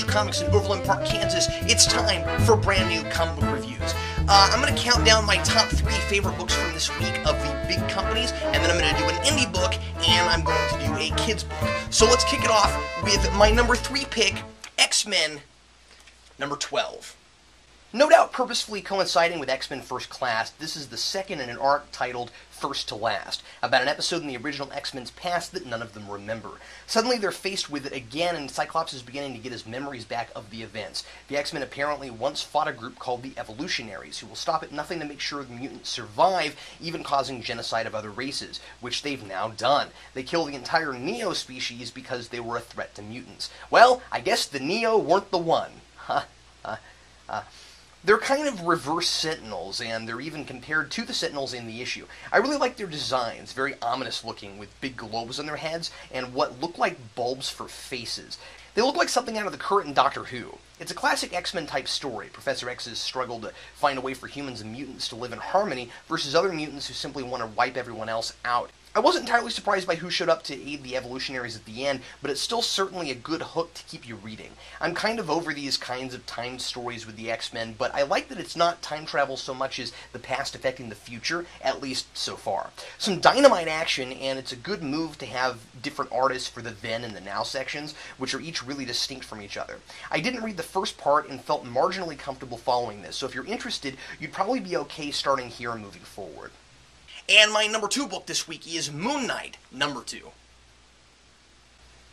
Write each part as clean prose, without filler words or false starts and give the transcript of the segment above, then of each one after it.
Comics in Overland Park, Kansas. It's time for brand new comic book reviews. I'm going to count down my top 3 favorite books from this week of the big companies, and then I'm going to do an indie book, and I'm going to do a kids book. So let's kick it off with my number 3 pick, X-Men number 12. No doubt purposefully coinciding with X-Men First Class, this is the second in an arc titled First to Last, about an episode in the original X-Men's past that none of them remember. Suddenly they're faced with it again, and Cyclops is beginning to get his memories back of the events. The X-Men apparently once fought a group called the Evolutionaries, who will stop at nothing to make sure the mutants survive, even causing genocide of other races, which they've now done. They kill the entire Neo species because they were a threat to mutants. Well, I guess the Neo weren't the one. They're kind of reverse Sentinels, and they're even compared to the Sentinels in the issue. I really like their designs, very ominous looking, with big globes on their heads, and what look like bulbs for faces. They look like something out of the current Doctor Who. It's a classic X-Men type story. Professor X's struggle to find a way for humans and mutants to live in harmony versus other mutants who simply want to wipe everyone else out. I wasn't entirely surprised by who showed up to aid the Evolutionaries at the end, but it's still certainly a good hook to keep you reading. I'm kind of over these kinds of time stories with the X-Men, but I like that it's not time travel so much as the past affecting the future, at least so far. Some dynamite action, and it's a good move to have different artists for the then and the now sections, which are each really distinct from each other. I didn't read the first part and felt marginally comfortable following this, so if you're interested, you'd probably be okay starting here and moving forward. And my number 2 book this week is Moon Knight, number 2.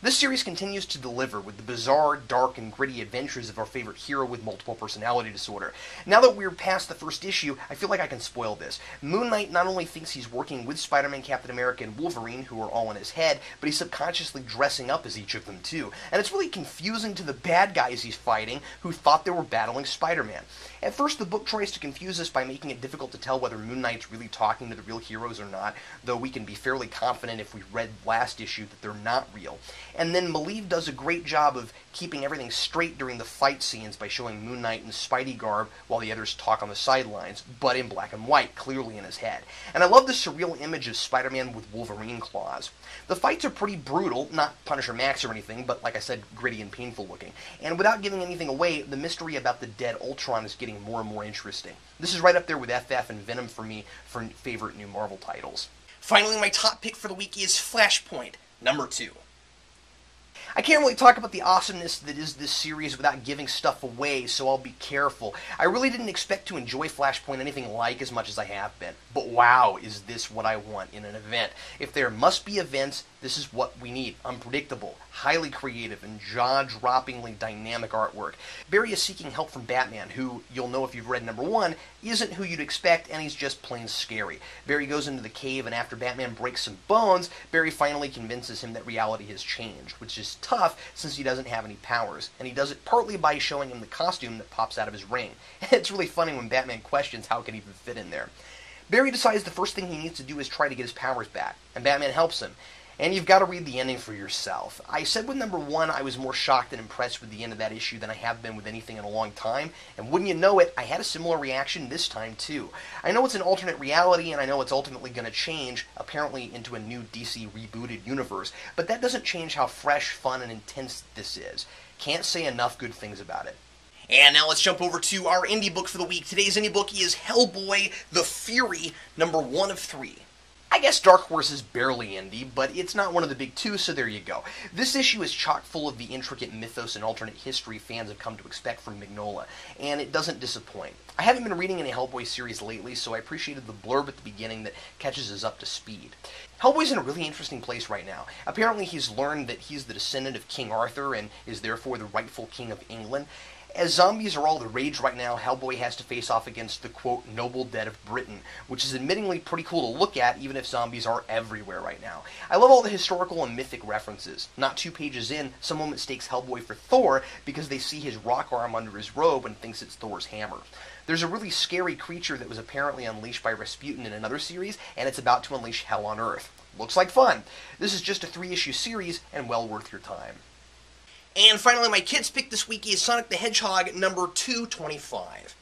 This series continues to deliver with the bizarre, dark, and gritty adventures of our favorite hero with multiple personality disorder. Now that we're past the first issue, I feel like I can spoil this. Moon Knight not only thinks he's working with Spider-Man, Captain America, and Wolverine, who are all in his head, but he's subconsciously dressing up as each of them too. And it's really confusing to the bad guys he's fighting, who thought they were battling Spider-Man. At first, the book tries to confuse us by making it difficult to tell whether Moon Knight's really talking to the real heroes or not, though we can be fairly confident if we read last issue that they're not real. And then Maleev does a great job of keeping everything straight during the fight scenes by showing Moon Knight in Spidey garb while the others talk on the sidelines, but in black and white, clearly in his head. And I love the surreal image of Spider-Man with Wolverine claws. The fights are pretty brutal, not Punisher Max or anything, but like I said, gritty and painful looking. And without giving anything away, the mystery about the dead Ultron is getting more and more interesting. This is right up there with FF and Venom for me for favorite new Marvel titles. Finally, my top pick for the week is Flashpoint, number 2. I can't really talk about the awesomeness that is this series without giving stuff away, so I'll be careful. I really didn't expect to enjoy Flashpoint anything like as much as I have been. But wow, is this what I want in an event. If there must be events, this is what we need. Unpredictable, highly creative, and jaw-droppingly dynamic artwork. Barry is seeking help from Batman, who, you'll know if you've read number 1, isn't who you'd expect, and he's just plain scary. Barry goes into the cave, and after Batman breaks some bones, Barry finally convinces him that reality has changed, which is tough since he doesn't have any powers, and he does it partly by showing him the costume that pops out of his ring. It's really funny when Batman questions how it can even fit in there. Barry decides the first thing he needs to do is try to get his powers back, and Batman helps him. And you've got to read the ending for yourself. I said with number 1 I was more shocked and impressed with the end of that issue than I have been with anything in a long time, and wouldn't you know it, I had a similar reaction this time too. I know it's an alternate reality, and I know it's ultimately going to change, apparently into a new DC rebooted universe, but that doesn't change how fresh, fun, and intense this is. Can't say enough good things about it. And now let's jump over to our indie book for the week. Today's indie book is Hellboy, The Fury, number 1 of 3. I guess Dark Horse is barely indie, but it's not one of the big 2, so there you go. This issue is chock full of the intricate mythos and alternate history fans have come to expect from Mignola, and it doesn't disappoint. I haven't been reading any Hellboy series lately, so I appreciated the blurb at the beginning that catches us up to speed. Hellboy's in a really interesting place right now. Apparently he's learned that he's the descendant of King Arthur and is therefore the rightful king of England. As zombies are all the rage right now, Hellboy has to face off against the, quote, noble dead of Britain, which is admittingly pretty cool to look at, even if zombies are everywhere right now. I love all the historical and mythic references. Not 2 pages in, someone mistakes Hellboy for Thor because they see his rock arm under his robe and thinks it's Thor's hammer. There's a really scary creature that was apparently unleashed by Rasputin in another series, and it's about to unleash hell on Earth. Looks like fun. This is just a 3-issue series, and well worth your time. And finally, my kids' pick this week is Sonic the Hedgehog number 225.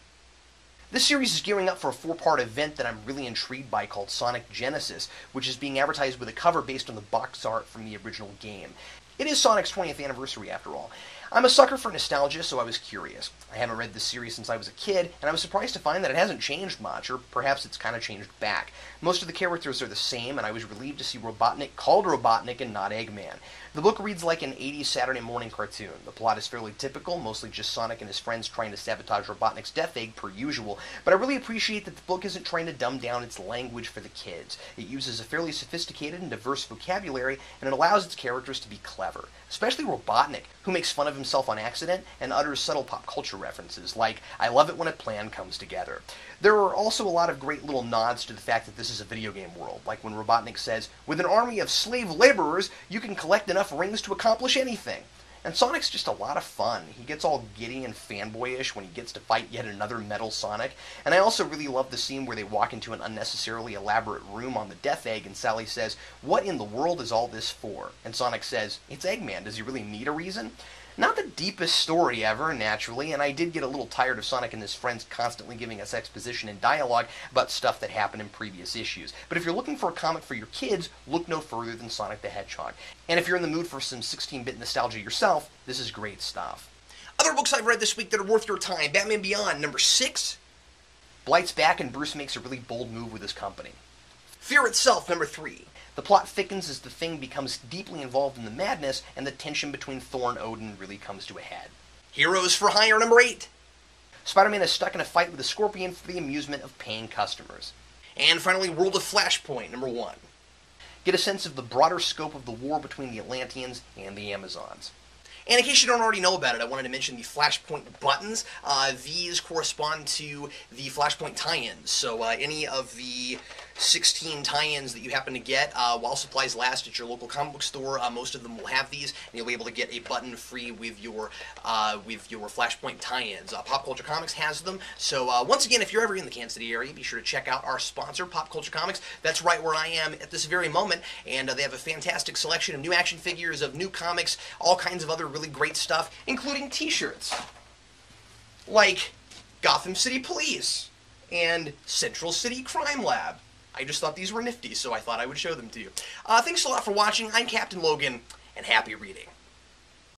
This series is gearing up for a 4-part event that I'm really intrigued by called Sonic Genesis, which is being advertised with a cover based on the box art from the original game. It is Sonic's 20th anniversary, after all. I'm a sucker for nostalgia, so I was curious. I haven't read this series since I was a kid, and I was surprised to find that it hasn't changed much, or perhaps it's kind of changed back. Most of the characters are the same, and I was relieved to see Robotnik called Robotnik and not Eggman. The book reads like an 80s Saturday morning cartoon. The plot is fairly typical, mostly just Sonic and his friends trying to sabotage Robotnik's death egg per usual, but I really appreciate that the book isn't trying to dumb down its language for the kids. It uses a fairly sophisticated and diverse vocabulary, and it allows its characters to be clever. Especially Robotnik, who makes fun of himself on accident and utters subtle pop culture references, like, "I love it when a plan comes together." There are also a lot of great little nods to the fact that this is a video game world, like when Robotnik says, "With an army of slave laborers, you can collect enough rings to accomplish anything." And Sonic's just a lot of fun. He gets all giddy and fanboyish when he gets to fight yet another Metal Sonic. And I also really love the scene where they walk into an unnecessarily elaborate room on the Death Egg and Sally says, "What in the world is all this for?" And Sonic says, "It's Eggman. Does he really need a reason?" Not the deepest story ever, naturally, and I did get a little tired of Sonic and his friends constantly giving us exposition and dialogue about stuff that happened in previous issues. But if you're looking for a comic for your kids, look no further than Sonic the Hedgehog. And if you're in the mood for some 16-bit nostalgia yourself, this is great stuff. Other books I've read this week that are worth your time: Batman Beyond, number 6. Blight's back and Bruce makes a really bold move with his company. Fear Itself, number 3. The plot thickens as the Thing becomes deeply involved in the madness, and the tension between Thor and Odin really comes to a head. Heroes for Hire, number 8. Spider-Man is stuck in a fight with a scorpion for the amusement of paying customers. And finally, World of Flashpoint, number 1. Get a sense of the broader scope of the war between the Atlanteans and the Amazons. And in case you don't already know about it, I wanted to mention the Flashpoint buttons. These correspond to the Flashpoint tie-ins. So any of the 16 tie-ins that you happen to get while supplies last at your local comic book store, most of them will have these, and you'll be able to get a button free with your Flashpoint tie-ins. Pop Culture Comics has them. So once again, if you're ever in the Kansas City area, be sure to check out our sponsor, Pop Culture Comics. That's right where I am at this very moment, and they have a fantastic selection of new action figures, of new comics, all kinds of other really great stuff, including t-shirts like Gotham City Police and Central City Crime Lab. I just thought these were nifty, so I thought I would show them to you. Thanks a lot for watching. I'm Captain Logan, and happy reading.